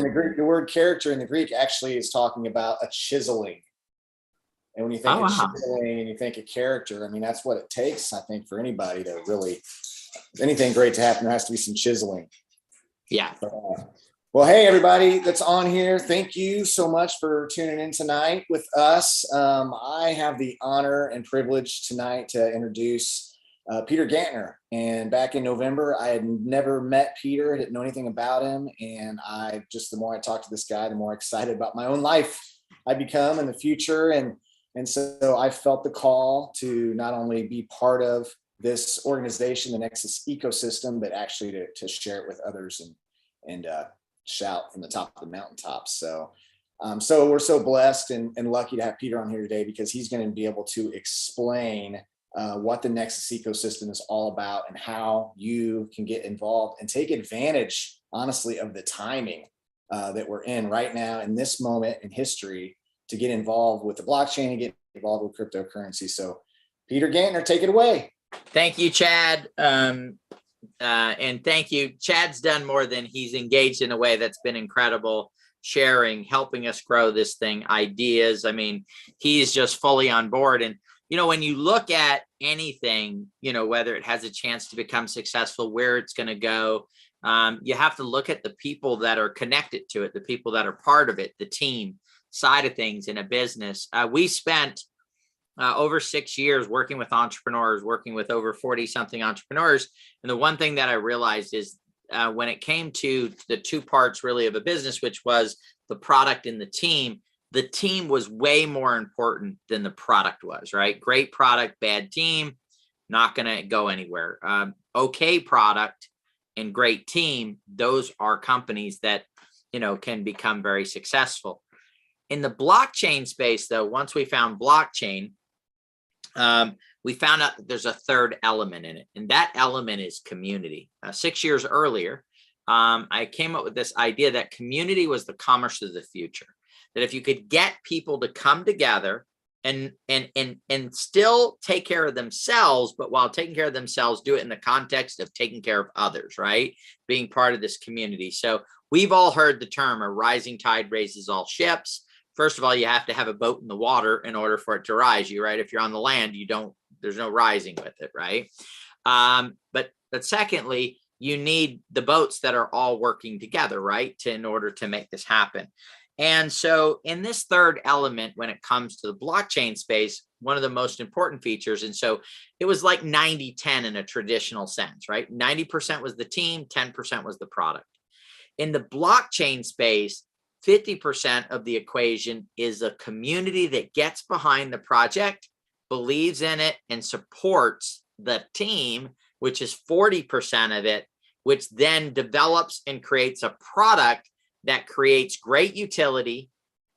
in the Greek, the word character in the Greek actually is talking about a chiseling. And when you think Oh, of wow. chiseling and you think of character, I mean, that's what it takes, I think, for anybody to really, anything great to happen, there has to be some chiseling. Yeah. Well, hey, everybody that's on here, thank you so much for tuning in tonight with us. I have the honor and privilege tonight to introduce Peter Gantner. And back in November, I had never met Peter, didn't know anything about him. And the more I talk to this guy, the more excited about my own life I become in the future. And so I felt the call to not only be part of this organization, the Nexus ecosystem, but actually to share it with others and shout from the top of the mountaintops. So we're so blessed and lucky to have Peter on here today, because he's going to be able to explain what the Nexus ecosystem is all about and how you can get involved and take advantage, honestly, of the timing that we're in right now in this moment in history to get involved with the blockchain and get involved with cryptocurrency. So Peter Gantner, take it away. Thank you, Chad. And thank you. Chad's done more than he's engaged in a way that's been incredible, sharing, helping us grow this thing, ideas. I mean, he's just fully on board. And, you know, when you look at anything, you know, whether it has a chance to become successful, where it's going to go, you have to look at the people that are connected to it, the people that are part of it, the team side of things in a business. We spent over 6 years working with entrepreneurs, working with over 40 something entrepreneurs. And the one thing that I realized is when it came to the two parts really of a business, which was the product and the team was way more important than the product was, right? Great product, bad team, not going to go anywhere. Okay product and great team, those are companies that, you know, can become very successful. In the blockchain space, though, once we found blockchain, we found out that there's a third element in it, and that element is community. 6 years earlier, I came up with this idea that community was the commerce of the future. That if you could get people to come together and still take care of themselves, but while taking care of themselves, do it in the context of taking care of others, right? Being part of this community. So we've all heard the term, a rising tide raises all ships. First of all, you have to have a boat in the water in order for it to rise you, right? If you're on the land, there's no rising with it, right? But secondly, you need the boats that are all working together, right? In order to make this happen. And so in this third element, when it comes to the blockchain space, one of the most important features, and so it was like 90-10 in a traditional sense, right? 90% was the team, 10% was the product. In the blockchain space, 50% of the equation is a community that gets behind the project, believes in it, and supports the team, which is 40% of it, which then develops and creates a product that creates great utility,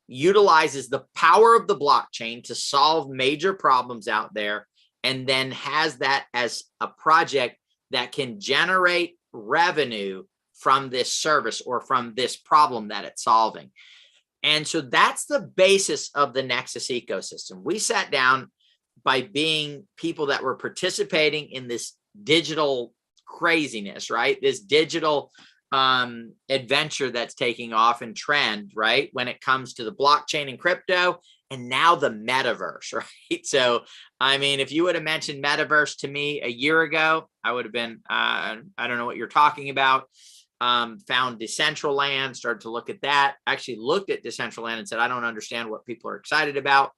utilizes the power of the blockchain to solve major problems out there, and then has that as a project that can generate revenue from this service or from this problem that it's solving. And so that's the basis of the Nexus ecosystem. We sat down by being people that were participating in this digital craziness, right? This digital adventure that's taking off and trend, right? When it comes to the blockchain and crypto, and now the metaverse, right? So, I mean, if you would have mentioned metaverse to me a year ago, I would have been, I don't know what you're talking about. Found Decentraland, started to look at that, actually looked at Decentraland and said, I don't understand what people are excited about.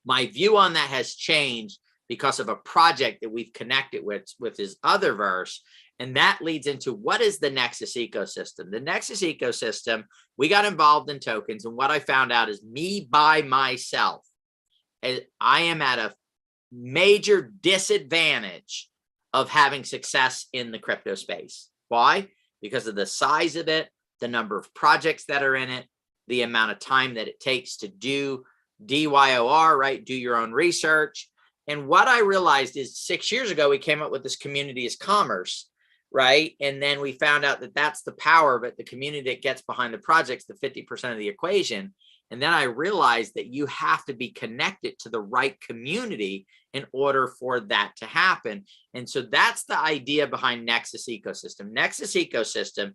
My view on that has changed because of a project that we've connected with his other verse. And that leads into what is the Nexus ecosystem? The Nexus ecosystem, we got involved in tokens. And what I found out is me by myself, I am at a major disadvantage of having success in the crypto space. Why? Because of the size of it, the number of projects that are in it, the amount of time that it takes to do DYOR, right? Do your own research. And what I realized is 6 years ago, we came up with this community as commerce, right? And then we found out that that's the power of it. The community that gets behind the projects, the 50% of the equation. And then I realized that you have to be connected to the right community in order for that to happen. And so that's the idea behind Nexus ecosystem. Nexus ecosystem,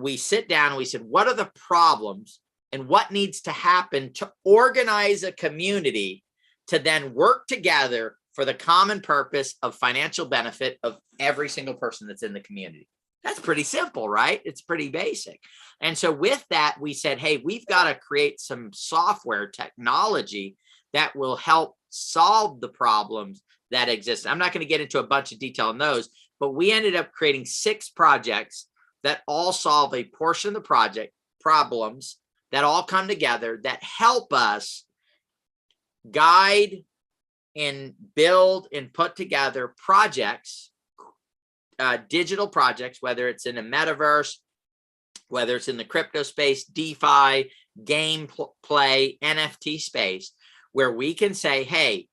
we sit down and we said, what are the problems and what needs to happen to organize a community to then work together for the common purpose of financial benefit of every single person that's in the community? That's pretty simple, right? It's pretty basic. And so with that, we said, hey, we've got to create some software technology that will help solve the problems that exist. I'm not going to get into a bunch of detail on those, but we ended up creating 6 projects that all solve a portion of the project problems that all come together that help us guide and build and put together projects, digital projects, whether it's in a metaverse, whether it's in the crypto space, DeFi, game play, NFT space, where we can say, hey,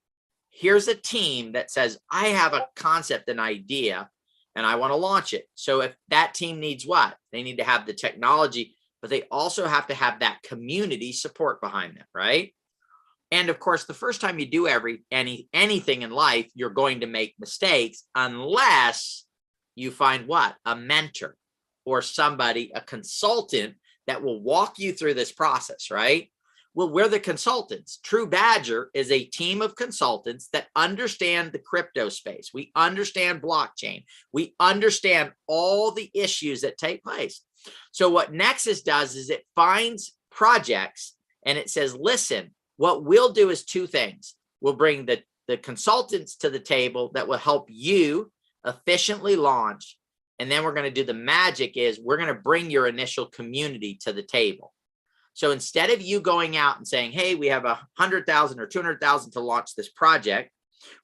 here's a team that says, I have a concept, an idea, and I want to launch it. So if that team needs what? They need to have the technology, but they also have to have that community support behind them, right? And of course, the first time you do anything in life, you're going to make mistakes unless you find what? A mentor or somebody, a consultant that will walk you through this process, right? Well, we're the consultants. True Badger is a team of consultants that understand the crypto space. We understand blockchain. We understand all the issues that take place. So what Nexus does is it finds projects and it says, listen, what we'll do is 2 things. We'll bring the consultants to the table that will help you efficiently launch. And then we're going to do the magic is we're going to bring your initial community to the table. So instead of you going out and saying, hey, we have 100,000 or 200,000 to launch this project,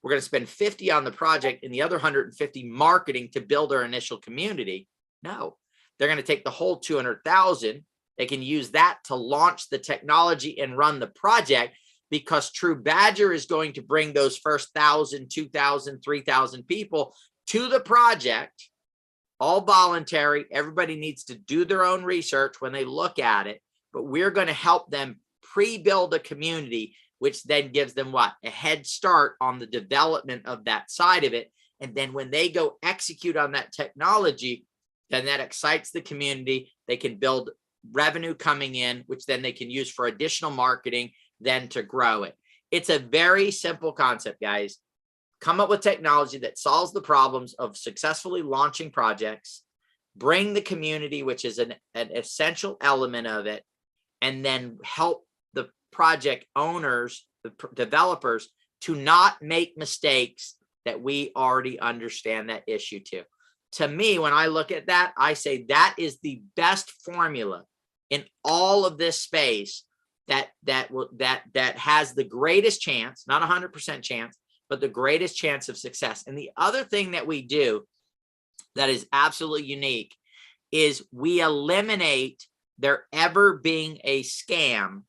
we're going to spend 50 on the project and the other 150 marketing to build our initial community. No, they're going to take the whole 200,000. They can use that to launch the technology and run the project, because True Badger is going to bring those first 1,000, 2,000, 3,000 people to the project, all voluntary. Everybody needs to do their own research when they look at it, but we're going to help them pre-build a community, which then gives them what? A head start on the development of that side of it. And then when they go execute on that technology, then that excites the community. They can build revenue coming in, which then they can use for additional marketing, then to grow it. It's a very simple concept, guys. Come up with technology that solves the problems of successfully launching projects, bring the community, which is an essential element of it, and then help the project owners, the developers, to not make mistakes that we already understand that issue to. To me, when I look at that, I say that is the best formula in all of this space that has the greatest chance, not 100% chance, but the greatest chance of success. And the other thing that we do that is absolutely unique is we eliminate there ever being a scam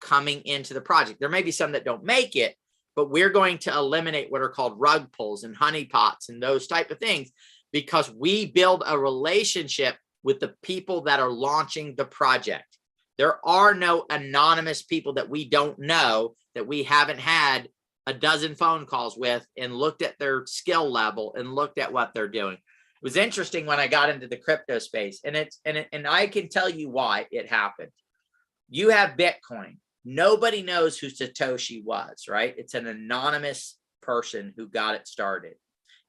coming into the project. There may be some that don't make it, but we're going to eliminate what are called rug pulls and honeypots and those type of things, because we build a relationship with the people that are launching the project. There are no anonymous people that we don't know, that we haven't had a dozen phone calls with and looked at their skill level and looked at what they're doing. It was interesting when I got into the crypto space, and I can tell you why it happened. You have Bitcoin. Nobody knows who Satoshi was, right? It's an anonymous person who got it started,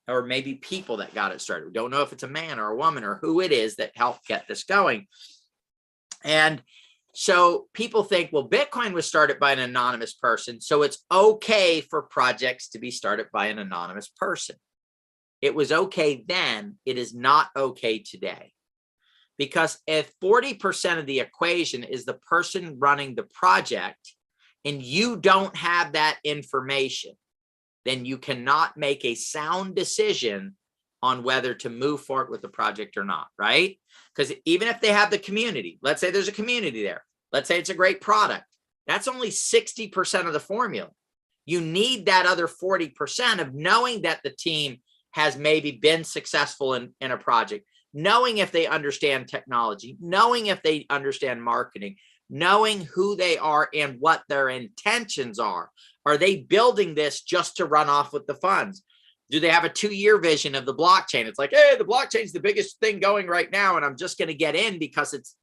or maybe people that got it started. We don't know if it's a man or a woman or who it is that helped get this going. And so people think, well, Bitcoin was started by an anonymous person, so it's okay for projects to be started by an anonymous person. It was okay then. It is not okay today. Because if 40% of the equation is the person running the project and you don't have that information, then you cannot make a sound decision on whether to move forward with the project or not, right? Because even if they have the community, let's say there's a community there, let's say it's a great product, that's only 60% of the formula. You need that other 40% of knowing that the team has maybe been successful in a project, knowing if they understand technology, knowing if they understand marketing, knowing who they are and what their intentions are. Are they building this just to run off with the funds? Do they have a 2-year vision of the blockchain? It's like, hey, the blockchain is the biggest thing going right now, and I'm just going to get in because it's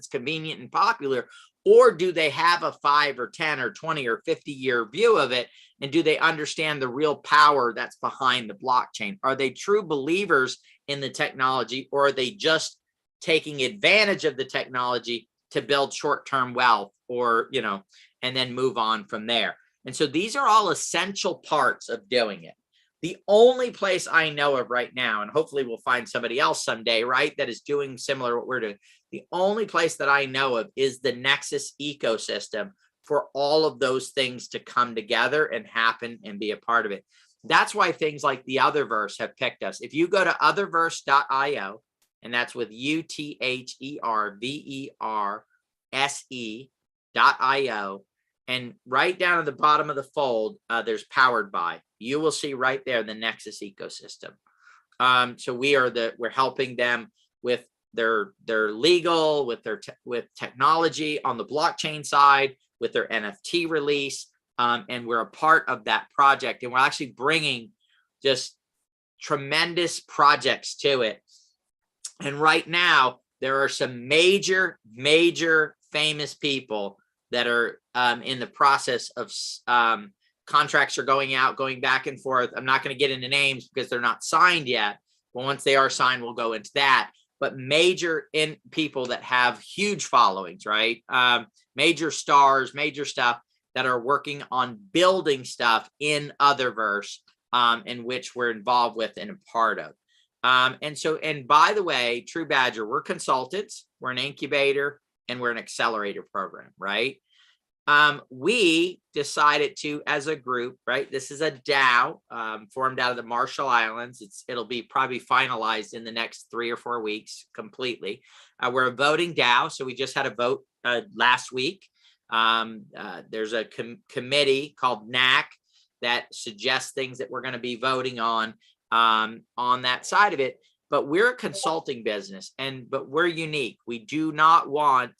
convenient and popular. Or do they have a 5 or 10 or 20 or 50-year view of it? And do they understand the real power that's behind the blockchain? Are they true believers in the technology, or are they just taking advantage of the technology to build short-term wealth, or, and then move on from there? And so these are all essential parts of doing it. The only place I know of right now, and hopefully we'll find somebody else someday, right, that is doing similar to what we're doing. The only place that I know of is the Nexus ecosystem for all of those things to come together and happen and be a part of it. That's why things like the Otherverse have picked us. If you go to otherverse.io, and that's with UTHERVERSE.io, and right down at the bottom of the fold, there's powered by. You will see right there the Nexus ecosystem. So we're helping them with their legal, with with technology on the blockchain side, with their NFT release, and we're a part of that project. And we're actually bringing just tremendous projects to it. And right now, there are some major famous people that are in the process of contracts are going out, going back and forth. I'm not going to get into names because they're not signed yet. But once they are signed, we'll go into that. But major people that have huge followings, right? Major stars, major stuff that are working on building stuff in Otherverse, in which we're involved with and a part of. And by the way, True Badger, we're consultants, we're an incubator, and we're an accelerator program, right? We decided to, as a group, right? This is a DAO formed out of the Marshall Islands. It'll be probably finalized in the next 3 or 4 weeks completely. We're a voting DAO, so we just had a vote last week. There's a committee called NAC that suggests things that we're going to be voting on that side of it. But we're a consulting business, but we're unique. We do not want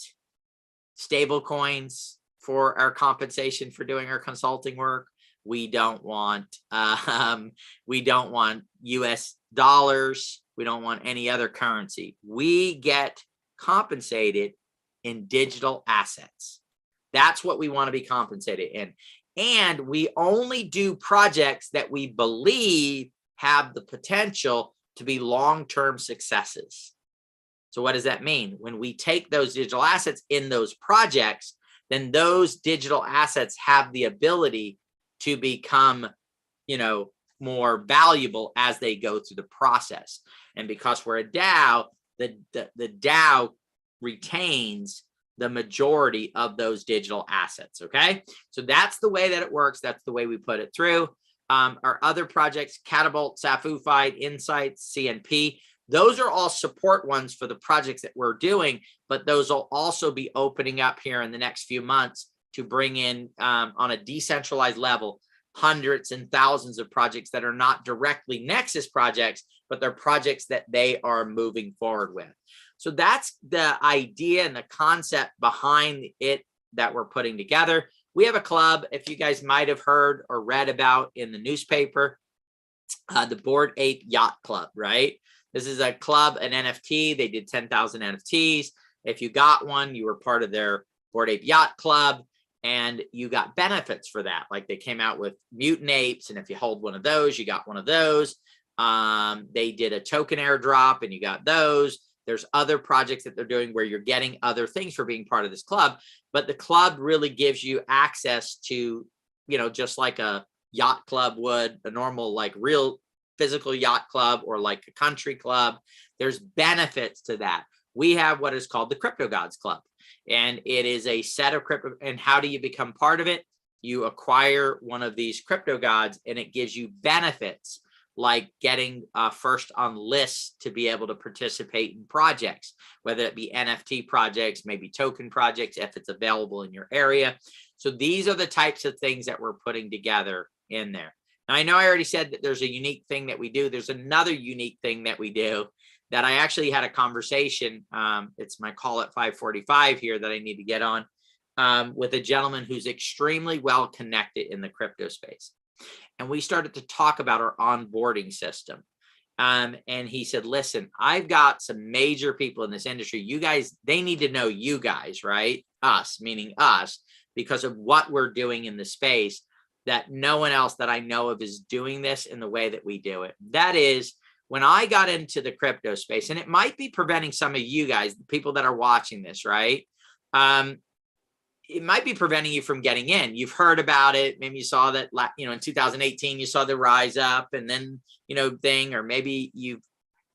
stable coins for our compensation for doing our consulting work. We don't want US dollars. We don't want any other currency. We get compensated in digital assets. That's what we want to be compensated in. And we only do projects that we believe have the potential to be long-term successes. So what does that mean? When we take those digital assets in those projects, then those digital assets have the ability to become, more valuable as they go through the process. And because we're a DAO, the DAO retains the majority of those digital assets, okay? So that's the way that it works. That's the way we put it through. Our other projects, Catapult, Sapphire, Insights, CNP, those are all support ones for the projects that we're doing, but those will also be opening up here in the next few months to bring in, on a decentralized level, hundreds and thousands of projects that are not directly Nexus projects, but they're projects that they are moving forward with. So that's the idea and the concept behind it that we're putting together. We have a club, if you guys might have heard or read about in the newspaper, the Bored Ape Yacht Club, right? This is a club, an NFT. They did 10,000 NFTs. If you got one, you were part of their Bored Ape Yacht Club, and you got benefits for that. Like they came out with mutant apes, and if you hold one of those, you got one of those. They did a token airdrop, and you got those. There's other projects that they're doing where you're getting other things for being part of this club. But the club really gives you access to, just like a yacht club would, a normal, like real physical yacht club or like a country club. There's benefits to that. We have what is called the Crypto Gods Club, and it is a set of crypto. And how do you become part of it? You acquire one of these crypto gods, and it gives you benefits like getting first on lists to be able to participate in projects, whether it be NFT projects, maybe token projects, if it's available in your area. So these are the types of things that we're putting together in there. Now, I know I already said that there's a unique thing that we do. There's another unique thing that we do that I actually had a conversation. It's my call at 5:45 here that I need to get on with a gentleman who's extremely well connected in the crypto space. And we started to talk about our onboarding system. And he said, listen, I've got some major people in this industry. You guys, they need to know you guys, right? Us, meaning us, because of what we're doing in the space, that no one else that I know of is doing this in the way that we do it. That is, when I got into the crypto space, and it might be preventing some of you guys, the people that are watching this, right? It might be preventing you from getting in. You've heard about it. Maybe you saw that, in 2018, you saw the rise up and then, thing, or maybe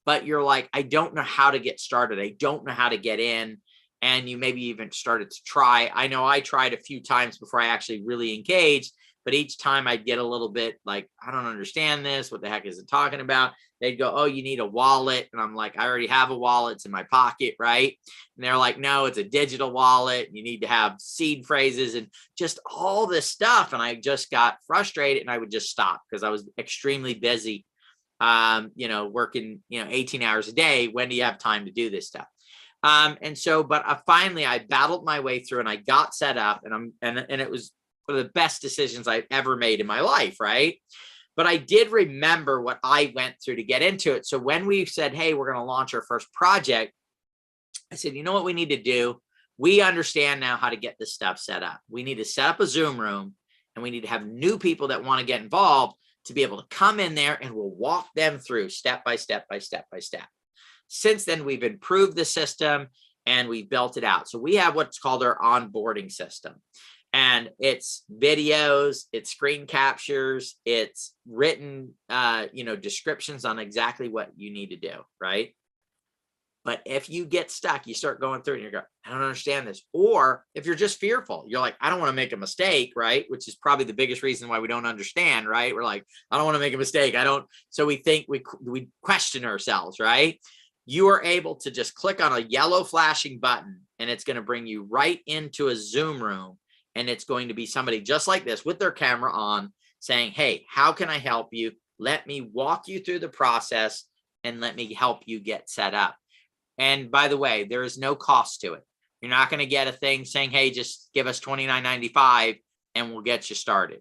but you're like, I don't know how to get started. I don't know how to get in. And you maybe even started to try. I know I tried a few times before I actually really engaged, but each time I'd get a little bit like, I don't understand this. What the heck is it talking about? They'd go, oh, you need a wallet. And I'm like, I already have a wallet. It's in my pocket, right? And they're like, no, it's a digital wallet. You need to have seed phrases and just all this stuff. And I just got frustrated and I would just stop because I was extremely busy, working, 18 hours a day. When do you have time to do this stuff? But finally I battled my way through and I got set up and it was one of the best decisions I've ever made in my life, right? But I did remember what I went through to get into it. So when we said, hey, we're going to launch our first project, I said, you know what we need to do? We understand now how to get this stuff set up. We need to set up a Zoom room and we need to have new people that want to get involved to be able to come in there and we'll walk them through step by step by step by step. Since then, we've improved the system and we've built it out. So we have what's called our onboarding system. And it's videos, it's screen captures, it's written, descriptions on exactly what you need to do, right? But if you get stuck, you start going through and you go, I don't understand this. Or if you're just fearful, you're like, I don't want to make a mistake, right? Which is probably the biggest reason why we don't understand, right? We're like, I don't want to make a mistake. So we think we question ourselves, right? You are able to just click on a yellow flashing button and it's going to bring you right into a Zoom room. And it's going to be somebody just like this with their camera on saying, hey, how can I help you? Let me walk you through the process and let me help you get set up. And by the way, there is no cost to it. You're not going to get a thing saying, hey, just give us $29.95 and we'll get you started.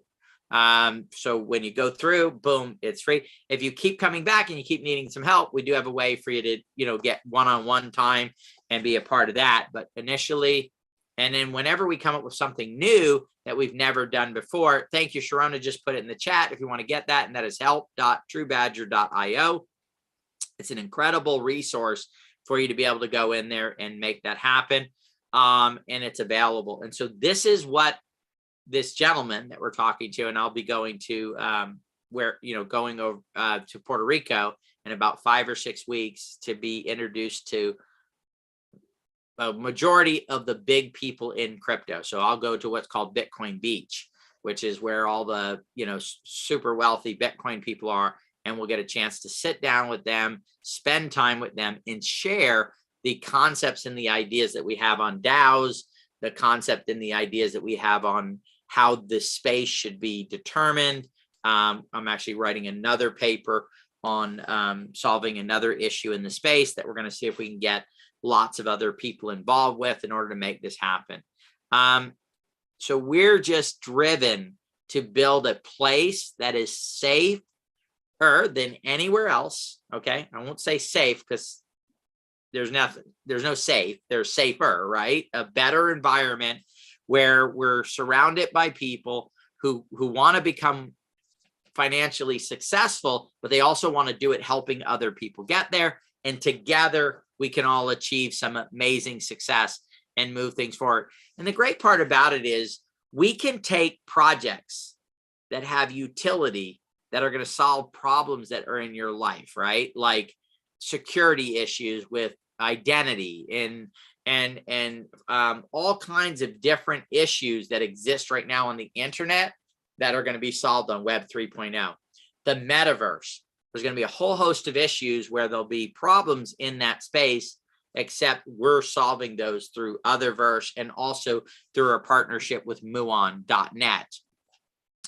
So when you go through, boom, it's free. If you keep coming back and you keep needing some help, we do have a way for you to, get one-on-one time and be a part of that. But initially, and then whenever we come up with something new that we've never done before, thank you, Sharona, just put it in the chat if you want to get that. And that is help.truebadger.io. It's an incredible resource for you to be able to go in there and make that happen. And it's available. And so this is what this gentleman that we're talking to, and I'll be going to going over to Puerto Rico in about 5 or 6 weeks to be introduced to a majority of the big people in crypto. So I'll go to what's called Bitcoin Beach, which is where all the, super wealthy Bitcoin people are. And we'll get a chance to sit down with them, spend time with them and share the concepts and the ideas that we have on DAOs, the concept and the ideas that we have on how the space should be determined. I'm actually writing another paper on solving another issue in the space that we're going to see if we can get lots of other people involved with in order to make this happen. So we're just driven to build a place that is safer than anywhere else. Okay. I won't say safe because there's no safe, there's safer, right? A better environment where we're surrounded by people who want to become financially successful, but they also want to do it helping other people get there. And together we can all achieve some amazing success and move things forward. And the great part about it is we can take projects that have utility that are going to solve problems that are in your life, right? Like security issues with identity and all kinds of different issues that exist right now on the internet that are going to be solved on Web 3.0. The metaverse, there's going to be a whole host of issues where there'll be problems in that space, except we're solving those through Otherverse and also through our partnership with Muon.net,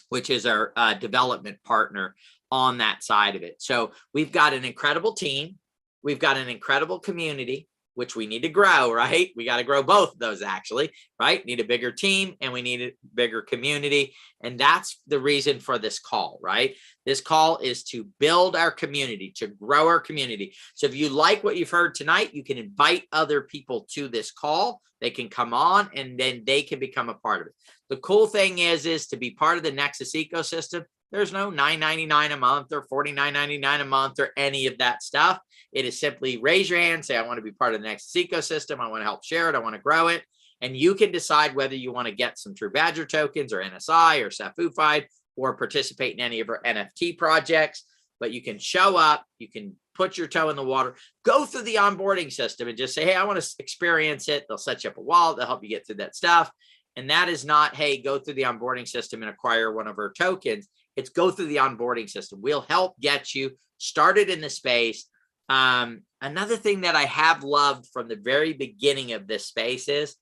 which is our development partner on that side of it. So we've got an incredible team. We've got an incredible community. which we need to grow, right? We got to grow both of those actually, right? Need a bigger team and we need a bigger community. And that's the reason for this call, right? This call is to build our community, to grow our community. So if you like what you've heard tonight, you can invite other people to this call. They can come on and then they can become a part of it. The cool thing is to be part of the Nexus ecosystem. There's no $9.99 a month or $49.99 a month or any of that stuff. It is simply raise your hand, say, I want to be part of the Nexus ecosystem. I want to help share it. I want to grow it. And you can decide whether you want to get some True Badger tokens or NSI or SAFUFIED or participate in any of our NFT projects. But you can show up, you can put your toe in the water, go through the onboarding system and just say, hey, I want to experience it. They'll set you up a wallet. They'll help you get through that stuff. And that is not, hey, go through the onboarding system and acquire one of our tokens. It's go through the onboarding system. We'll help get you started in the space. Another thing that I have loved from the very beginning of this space is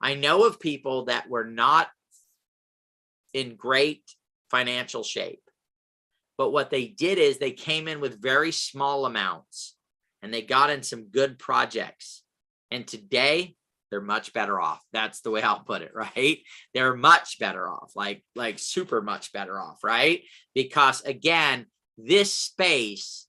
I know of people that were not in great financial shape, but what they did is they came in with very small amounts and they got in some good projects. And today they're much better off. That's the way I'll put it, right? They're much better off, like super much better off, right? Because again, this space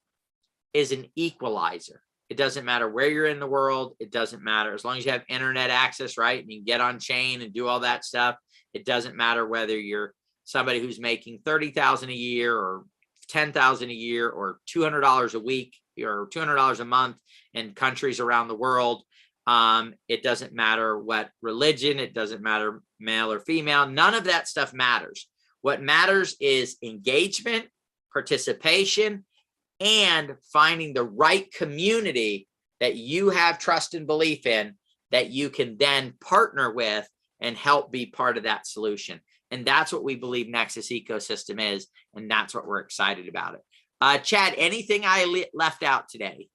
is an equalizer. It doesn't matter where you're in the world. It doesn't matter as long as you have internet access, right? And you can get on chain and do all that stuff. It doesn't matter whether you're somebody who's making $30,000 a year or $10,000 a year or $200 a week or $200 a month in countries around the world. It doesn't matter what religion, it doesn't matter male or female, none of that stuff matters. What matters is engagement, participation, and finding the right community that you have trust and belief in that you can then partner with and help be part of that solution. And that's what we believe Nexus ecosystem is. And that's what we're excited about it. Chad, anything I left out today?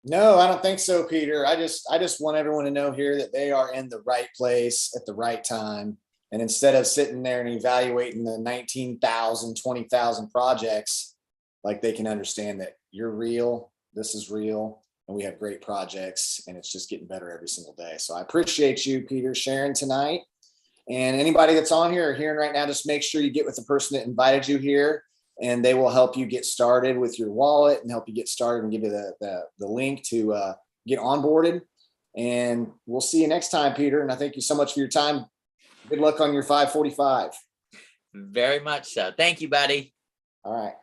No, I don't think so, Peter. I just want everyone to know here that they are in the right place at the right time. And instead of sitting there and evaluating the 19,000, 20,000 projects, like they can understand that you're real, this is real, and we have great projects and it's just getting better every single day. So I appreciate you, Peter, sharing tonight. And anybody that's on here or hearing right now, just make sure you get with the person that invited you here and they will help you get started with your wallet and help you get started and give you the link to get onboarded. And we'll see you next time, Peter. And I thank you so much for your time. Good luck on your 545. Very much so. Thank you, buddy. All right.